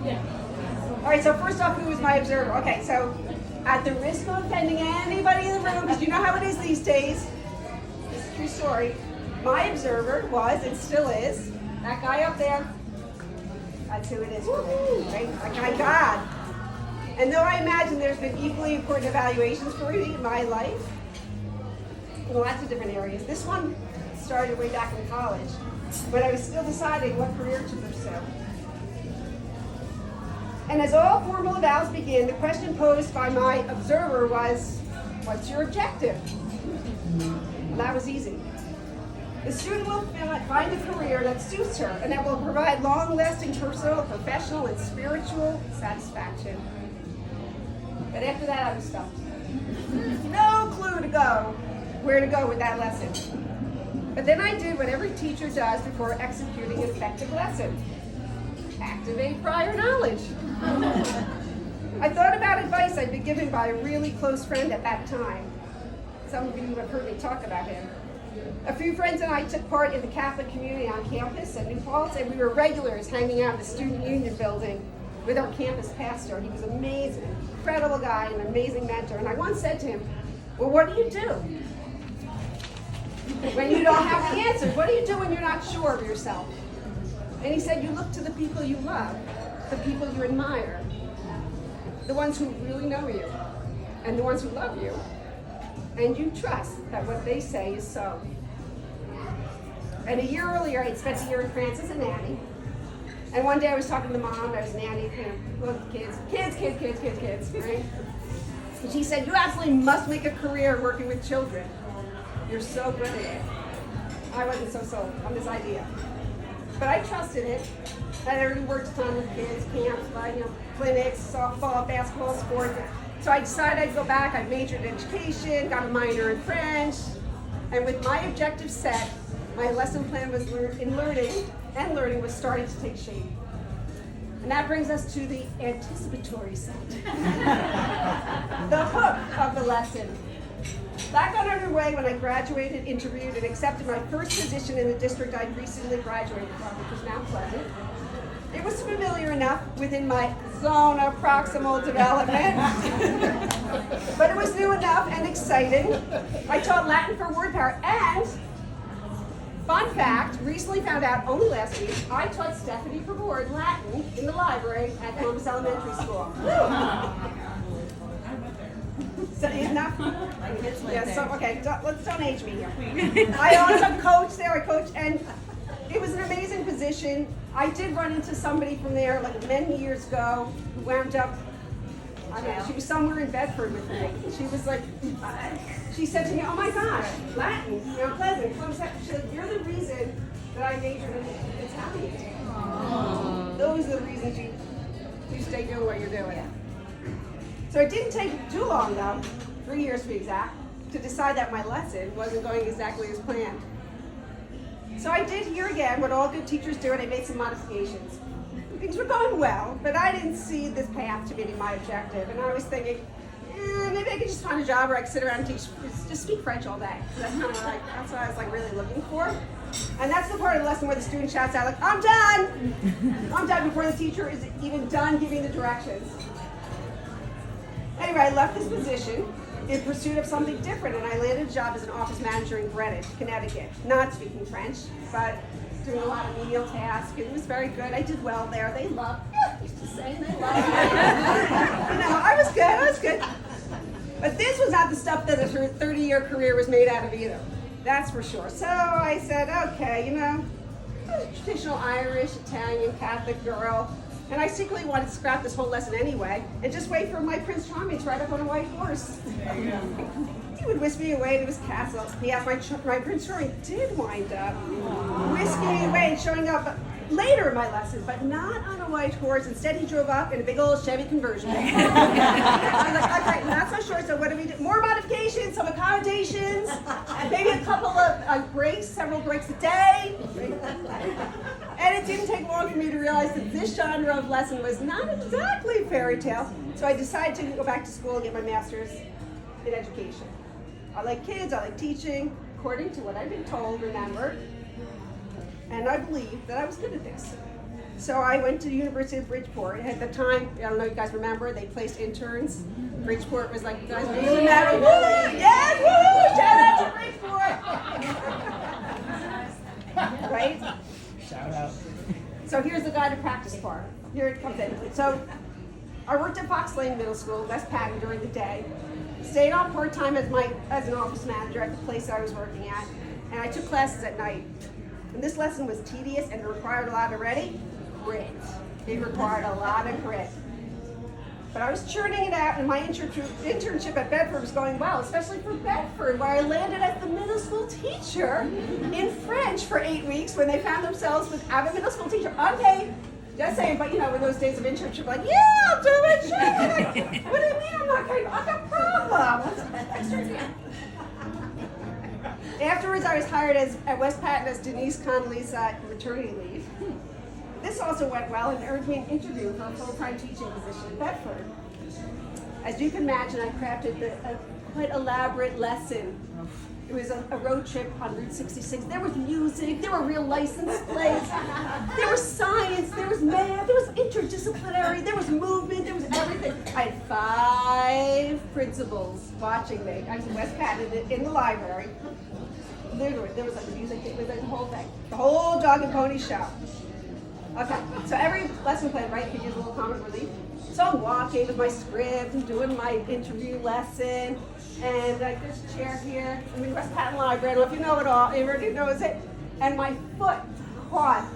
All right, so first off, who was my observer? Okay, so at the risk of offending anybody in the room, because you know how it is these days, this is a true story, my observer was, and still is, that guy up there. That's who it is for me, right? That guy, God. And though I imagine there's been equally important evaluations for me in my life, in lots of different areas, this one started way back in college, when I was still deciding what career to pursue. And as all formal evals begin, the question posed by my observer was, what's your objective? Well, that was easy. The student will find a career that suits her and that will provide long-lasting personal, professional, and spiritual satisfaction. But after that, I was stumped. No clue where to go with that lesson. But then I did what every teacher does before executing an effective lesson. Activate prior knowledge. I thought about advice I'd been given by a really close friend at that time. Some of you have heard me talk about him. A few friends and I took part in the Catholic community on campus at New Paltz, and we were regulars hanging out in the Student Union building with our campus pastor. He was amazing, incredible guy, and an amazing mentor. And I once said to him, well, what do you do when you don't have the answers? What do you do when you're not sure of yourself? And he said, you look to the people you love, the people you admire, the ones who really know you, and the ones who love you, and you trust that what they say is so. And a year earlier, I'd spent a year in France as a nanny. And one day I was talking to Mom, I was nanny, with kids, right? And she said, you absolutely must make a career working with children. You're so good at it. I wasn't so sold on this idea. But I trusted it. I already worked a ton with kids, camps, clinics, softball, basketball, sports. So I decided I'd go back. I majored in education, got a minor in French, and with my objective set, my lesson plan was learning was starting to take shape. And that brings us to the anticipatory set. The hook of the lesson. That got underway when I graduated, interviewed, and accepted my first position in the district I'd recently graduated from, which was Mount Pleasant. It was familiar enough within my zone of proximal development, but it was new enough and exciting. I taught Latin for word power, and fun fact, recently found out only last week, I taught Stephanie Pavord Latin in the library at Columbus Elementary School. So, enough? Yeah, so, okay, don't age me here. I also coached there, and it was an amazing position. I did run into somebody from there like many years ago who wound up, I don't know, she was somewhere in Bedford with me. She was like, she said to me, oh my gosh, Latin, Pleasant. She said, you're the reason that I majored in Italian. Aww. Those are the reasons you stay doing what you're doing. So it didn't take too long though, 3 years to be exact, to decide that my lesson wasn't going exactly as planned. So I did here again what all good teachers do, and I made some modifications. Things were going well, but I didn't see this path to meeting my objective. And I was thinking, maybe I could just find a job where I could sit around and teach, just speak French all day. So that's kind of like, that's what I was like really looking for. And that's the part of the lesson where the student shouts out like, I'm done! I'm done before the teacher is even done giving the directions. Anyway, I left this position in pursuit of something different, and I landed a job as an office manager in Greenwich, Connecticut. Not speaking French, but doing a lot of menial tasks. It was very good. I did well there. They loved me. Used to say they loved me. I was good. But this was not the stuff that a 30-year career was made out of either. That's for sure. So I said, okay, traditional Irish, Italian, Catholic girl. And I secretly wanted to scrap this whole lesson anyway and just wait for my Prince Charming to ride up on a white horse. He would whisk me away to his castle. Yes, my Prince Charming did wind up whisking me away and showing up later in my lesson, but not on a white horse. Instead, he drove up in a big old Chevy conversion. I was like, okay, that's not sure, so what do we do? More modifications, some accommodations, maybe a couple of breaks, several breaks a day. And it didn't take long for me to realize that this genre of lesson was not exactly fairy tale. So I decided to go back to school and get my master's in education. I like kids, I like teaching, according to what I've been told, remember. And I believed that I was good at this. So I went to the University of Bridgeport. At the time, I don't know if you guys remember, they placed interns. Bridgeport was like, you guys doesn't matter. Woo! Yes, woo! Shout out to Bridgeport! Right? Shout out. So here's the guided practice part. Here it comes in. So I worked at Fox Lane Middle School, West Patton, during the day. Stayed on part-time as an office manager at the place I was working at. And I took classes at night. And this lesson was tedious and required a lot of grit. It required a lot of grit. But I was churning it out, and my internship at Bedford was going well, especially for Bedford, where I landed as the middle school teacher in French for 8 weeks when they found themselves without a middle school teacher. Unpaid. Just saying, but in those days of internship, like, yeah, I'll do it, sure. I'm like, what do you mean I'm not going to? I've got problems. Afterwards, I was hired at West Patton as Denise Connolly's maternity leave. This also went well and earned me an interview for a full-time teaching position in Bedford. As you can imagine, I crafted a quite elaborate lesson. It was a road trip on Route 66. There was music, there were real license plates, there was science, there was math, there was interdisciplinary, there was movement, there was everything. I had 5 principals watching me. I was in West Patton in the library. Literally, there was like music, it was like the whole thing. The whole dog and pony show. Okay, so every lesson plan, right, could use a little comic relief. So I'm walking with my script and doing my interview lesson, and like there's a chair here. I'm in West Patton Library. I don't know if you know it all. Everybody knows it. And my foot caught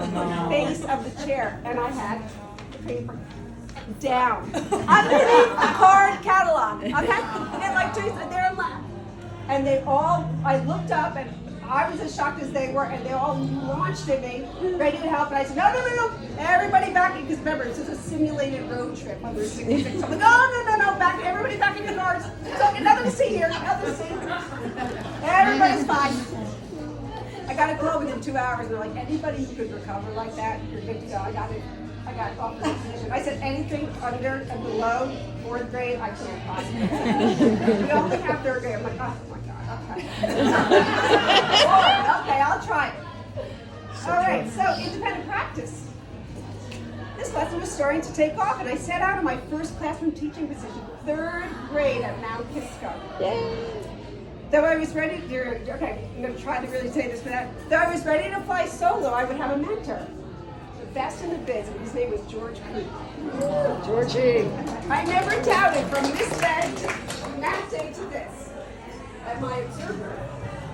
the base of the chair, and I had the paper down underneath the card catalog. Okay, and like they're laughing, and I looked up and. I was as shocked as they were, and they all launched at me, ready to help. And I said, no, everybody back in, because remember, this is a simulated road trip on Route 66. I'm like, no, back, everybody back in your cars. So, nothing to see here, nothing to see. Everybody's fine. I got a call within 2 hours, and they're like, anybody who could recover like that, you're good to go. I got off the position. I said, anything under and below 4th grade, I can't possibly. We only have 3rd grade. I'm like, oh my God. Okay. Okay, I'll try it. All right, so independent practice. This lesson was starting to take off, and I set out on my first classroom teaching position, 3rd grade at Mount Kisco. Yay! Though I was ready to, I'm going to try to really say this, but though I was ready to fly solo, I would have a mentor. The best in the biz, and his name was George Creek. Georgie. I never doubted from this day, from that day to this. At my observer,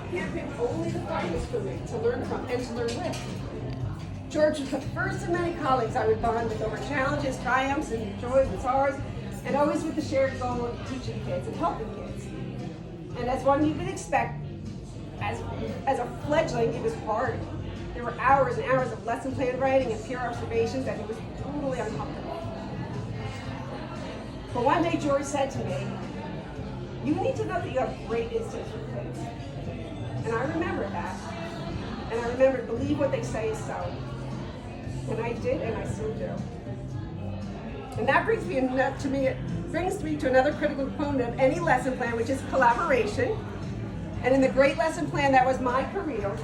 he had picked only the finest for me to learn from and to learn with. George was the first of many colleagues I would bond with over challenges, triumphs, and joys and sorrows, and always with the shared goal of teaching kids and helping kids. And as one you would expect, as a fledgling, it was hard. There were hours and hours of lesson plan writing and peer observations, and it was totally uncomfortable. But one day George said to me, you need to know that you have great instincts for kids. And I remember that. And I remember, believe what they say is so. And I did, and I still do. And that brings me to another critical component of any lesson plan, which is collaboration. And in the great lesson plan that was my career,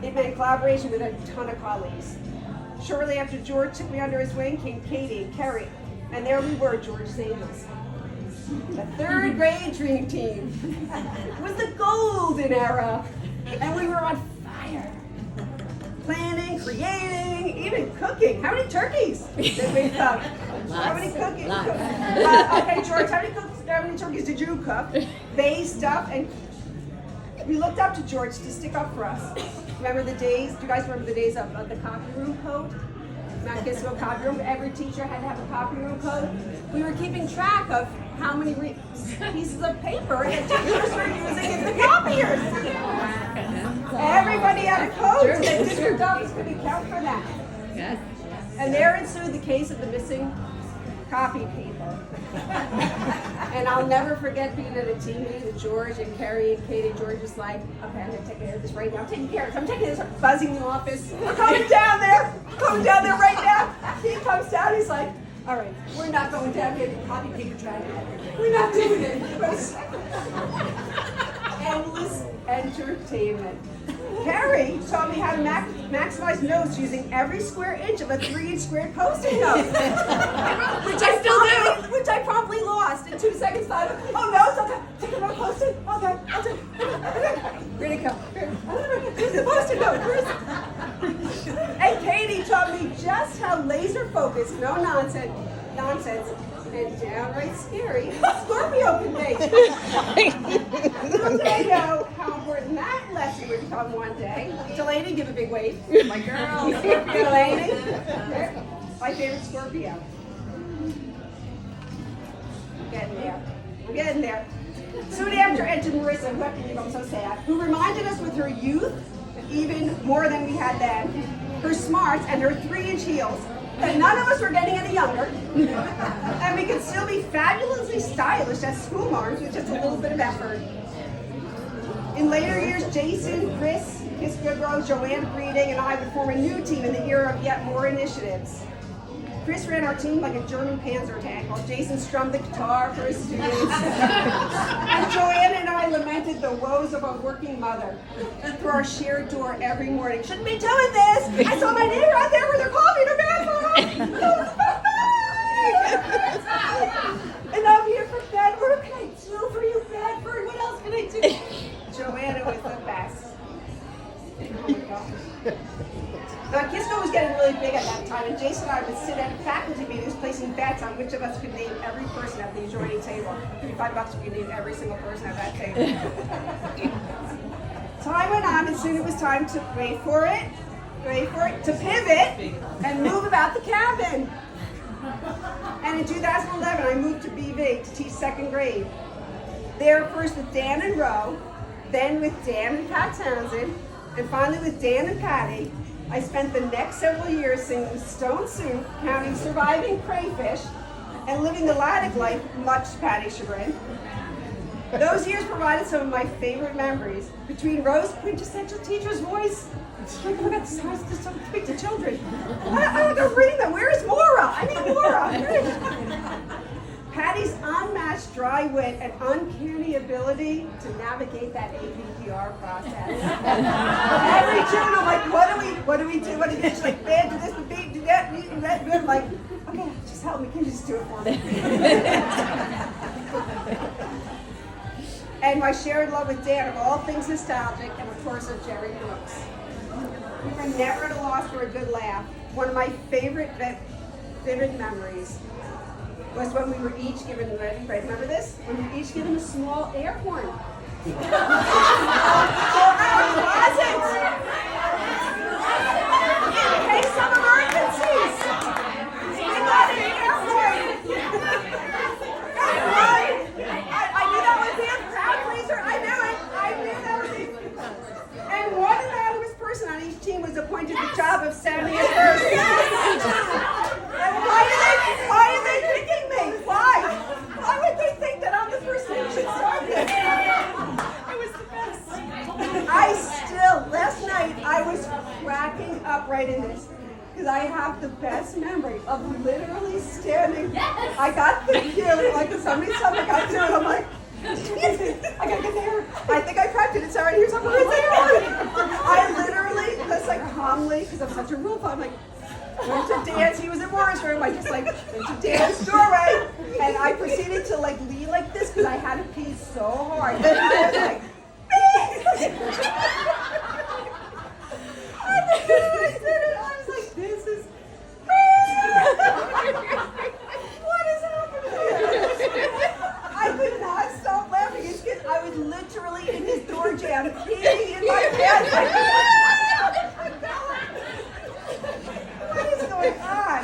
it meant collaboration with a ton of colleagues. Shortly after George took me under his wing came Katie and Kerry. And there we were, George's angels. The 3rd grade dream team. It was the golden era, and we were on fire. Planning, creating, even cooking. How many turkeys did we cook? How many cookies? Okay, George, how many turkeys did you cook? They stuffed, and we looked up to George to stick up for us. Remember the days? Do you guys remember the days of the copy room code? Mount Kisco copy room. Every teacher had to have a copy room code. We were keeping track of how many pieces of paper the teachers were using in the copiers. Everybody had a code, so the district office could account for that. Yes. And there ensued the case of the missing copy paper. And I'll never forget being at a team meeting with George and Carrie and Katie. George was like, okay, I'm going to take care of this right now. I'm taking care of this. I'm taking this. I'm buzzing the office. We're coming down there. Coming down there right now. He comes down. He's like, all right, we're not going down here to copy paper track. We're not doing it. It was endless entertainment. Carrie taught me how to maximize notes using every square inch of a 3-inch squared Post-it note. Which I promptly lost in 2 seconds. Oh, notes? Okay. Take a note, Post-it. Okay. I'll do it. Where'd it go? Where's the Post-it note? And Katie taught me just how laser focused, no nonsense, and downright scary Scorpio can be. Little did I know how important that lesson would become one day. Delaney, give a big wave. My girl, Scorpio. Delaney, my favorite Scorpio. I'm getting there. Soon after entered Marissa, who I believe I'm so sad, who reminded us with her youth, even more than we had then, her smarts and her 3-inch heels, that none of us were getting any younger, and we could still be fabulously stylish as school marms with just a little bit of effort. In later years, Jason, Chris, Miss Goodrow, Joanne Breeding, and I would form a new team in the era of yet more initiatives. Chris ran our team like a German Panzer tank, while Jason strummed the guitar for his students. And Joanne and I lamented the woes of a working mother through our shared door every morning. Shouldn't be doing this! I saw my neighbor out there with their coffee in her bathroom! And I'm here for Bedford. What can I do for you, Bedford? What else can I do? Joanna was the best. Oh my gosh. Now, Kisco was getting really big at that time, and Jason and I would sit at faculty meetings placing bets on which of us could name every person at the adjoining table. $55 if you name every single person at that table. Time went on, and soon it was time to wait for it, to pivot and move about the cabin. And in 2011, I moved to BV to teach 2nd grade. There first with Dan and Ro, then with Dan and Pat Townsend, and finally with Dan and Patty. I spent the next several years singing Stone Soup, counting surviving crayfish, and living the Laddick life, much to Patty's chagrin. Those years provided some of my favorite memories. Between Ro's quintessential teacher's voice, I forgot to speak to children. I don't know reading them. Where is Maura? I need Maura. Patty's unmatched dry wit and uncanny ability to navigate that APPR process. Every tune, I'm like, what do we do? What do we do? She's like, man, do this, do beat, do that, do that. I'm like, okay, just help me. Can you just do it for me? And my shared love with Dan of all things nostalgic, and of course of Jerry Brooks. We were never at a loss for a good laugh. One of my favorite vivid memories was when we were each given, remember this? When we were each given a small air horn. For our closet! In case of emergencies! We got an air horn! I knew that was it! Crowd pleaser! I knew that was it! And one anonymous person on each team was appointed the job of sounding it first. And why are they picking me? Why would they think that I'm the person who should start this? It was the best. Last night, I was cracking up right in this. Because I have the best memory of literally standing. Yes. I got the cue, like somebody said I got to it. I'm like, I gotta get there. I think I practiced it. Sorry, here's something right there. I literally, just like calmly, because I'm such a rule, I'm like, went to dance. He was in Maura's room. I just like went to dance doorway, and I proceeded to like lean like this because I had to pee so hard. And I was like, I did it. I was like, this is. What is happening? I could not stop laughing. It's because I was literally in his door jam, peeing in my pants. What is going on?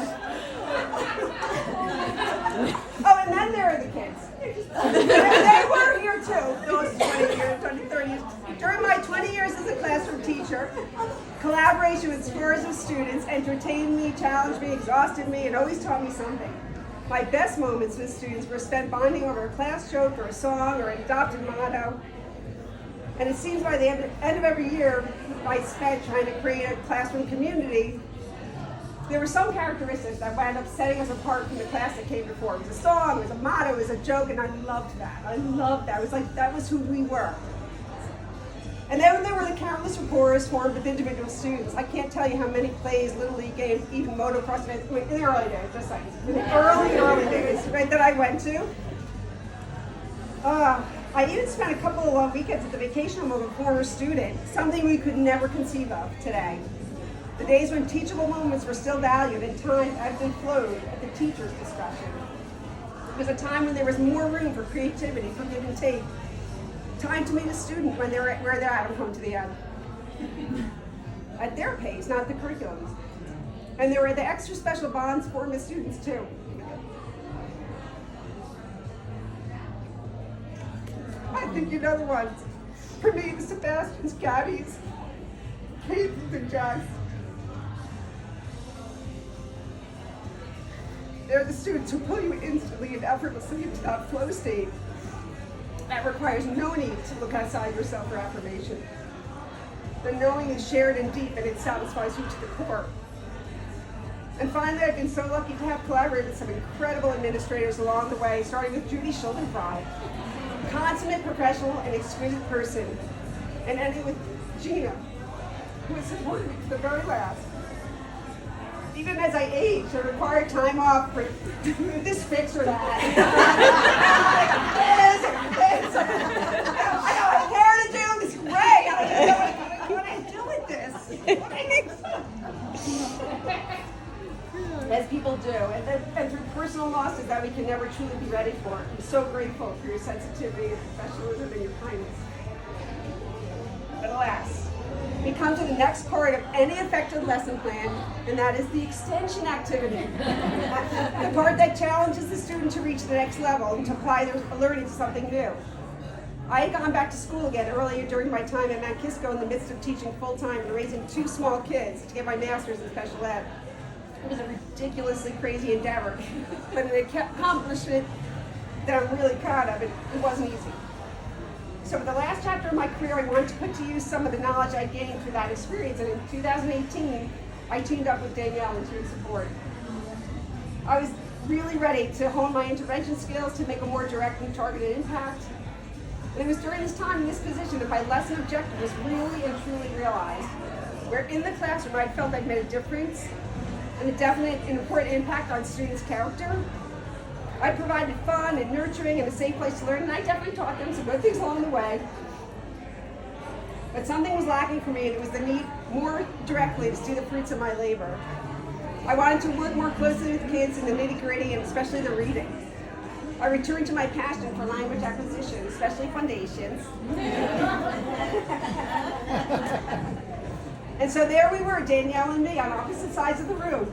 Oh, and then there are the kids. They were here too. Those 20 years, 20, 30 years. During my 20 years as a classroom teacher, collaboration with scores of students entertained me, challenged me, exhausted me, and always taught me something. My best moments with students were spent bonding over a class joke or a song or an adopted motto. And it seems by the end of every year I spent trying to create a classroom community, there were some characteristics that wound up setting us apart from the class that came before. It was a song, it was a motto, it was a joke, and I loved that. I loved that. It was like that was who we were. And then there were the countless rapports formed with individual students. I can't tell you how many plays, Little League games, even motocross events, in the early days, just like in the early days, right, that I went to. I even spent a couple of long weekends at the vacation home of a former student, something we could never conceive of today. The days when teachable moments were still valued and time ebbed and flowed at the teacher's discretion. It was a time when there was more room for creativity, for give and take. Time to meet a student when they're where they're at and come to the end. At their pace, not the curriculums. And there were the extra special bonds formed with students too. I think you know the ones. For me, the Sebastians, Gabby's, Kate's, and Jack's. They're the students who pull you instantly and effortlessly into that flow state that requires no need to look outside yourself for affirmation. The knowing is shared and deep, and it satisfies you to the core. And finally, I've been so lucky to have collaborated with some incredible administrators along the way, starting with Judy Schuldenfrei, consummate professional and exquisite person, and ending with Gina, who has supported me to the very last. Even as I aged, I required time off for this fix or that. I got my hair to do, this is great. I don't know what I do with this. What I need. As people do, and through personal losses that we can never truly be ready for. I'm so grateful for your sensitivity and professionalism and your kindness. But alas, we come to the next part of any effective lesson plan, and that is the extension activity. The part that challenges the student to reach the next level and to apply their learning to something new. I had gone back to school again earlier during my time at Mount Kisco in the midst of teaching full-time and raising 2 small kids to get my master's in special ed. It was a ridiculously crazy endeavor, but an accomplishment that I'm really proud of. It wasn't easy. So for the last chapter of my career, I wanted to put to use some of the knowledge I gained through that experience, and in 2018, I teamed up with Danielle in student support. I was really ready to hone my intervention skills to make a more direct and targeted impact. And it was during this time in this position that my lesson objective was really and truly realized. Where in the classroom I felt I'd made a difference and a definite and important impact on students' character. I provided fun and nurturing and a safe place to learn, and I definitely taught them some good things along the way. But something was lacking for me, and it was the need more directly to see the fruits of my labor. I wanted to work more closely with kids in the nitty-gritty and especially the reading. I returned to my passion for language acquisition, especially foundations. And so there we were, Danielle and me, on opposite sides of the room.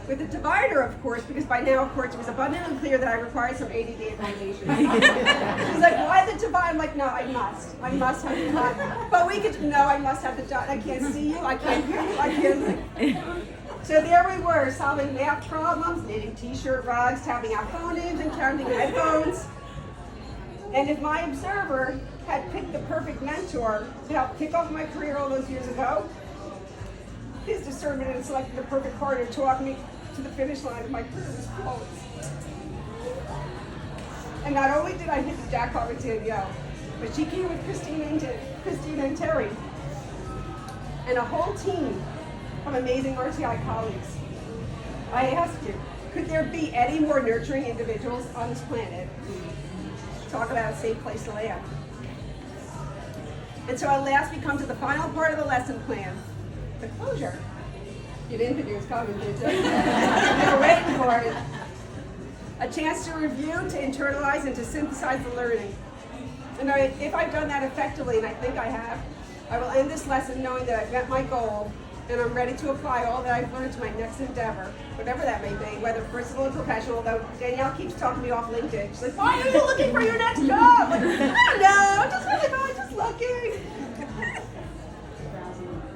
With a divider, of course, because by now, of course, it was abundantly clear that I required some ADD accommodation. She's like, why the divide? I'm like, no, I must have the dot. But we could, no, I must have the dot. I can't see you, I can't hear you, I can't. So there we were, solving math problems, knitting t-shirt rugs, tapping out phonemes, and counting headphones. And if my observer had picked the perfect mentor to help kick off my career all those years ago, his discernment in selecting the perfect partner to walk me to the finish line of my career was flawless. And not only did I hit the jackpot with Danielle, but she came with Christina and Terry, and a whole team of amazing RTI colleagues. I asked you, could there be any more nurturing individuals on this planet? Talk about a safe place to land. And so at last we come to the final part of the lesson plan, the closure. You didn't think it was coming, did you? You were waiting for it. A chance to review, to internalize, and to synthesize the learning. And if I've done that effectively, and I think I have, I will end this lesson knowing that I've met my goal, and I'm ready to apply all that I've learned to my next endeavor, whatever that may be, whether personal or professional, though Danielle keeps talking me off LinkedIn. She's like, why are you looking for your next job? Like, I don't know, I'm just looking.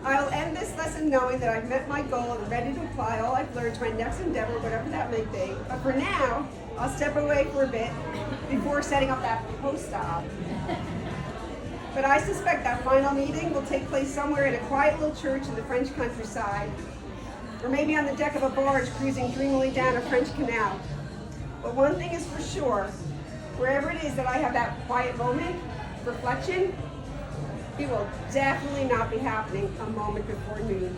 I'll end this lesson knowing that I've met my goal and ready to apply all I've learned to my next endeavor, whatever that may be. But for now, I'll step away for a bit before setting up that post-op. But I suspect that final meeting will take place somewhere in a quiet little church in the French countryside, or maybe on the deck of a barge cruising dreamily down a French canal. But one thing is for sure, wherever it is that I have that quiet moment, reflection, He will definitely not be happening a moment before noon.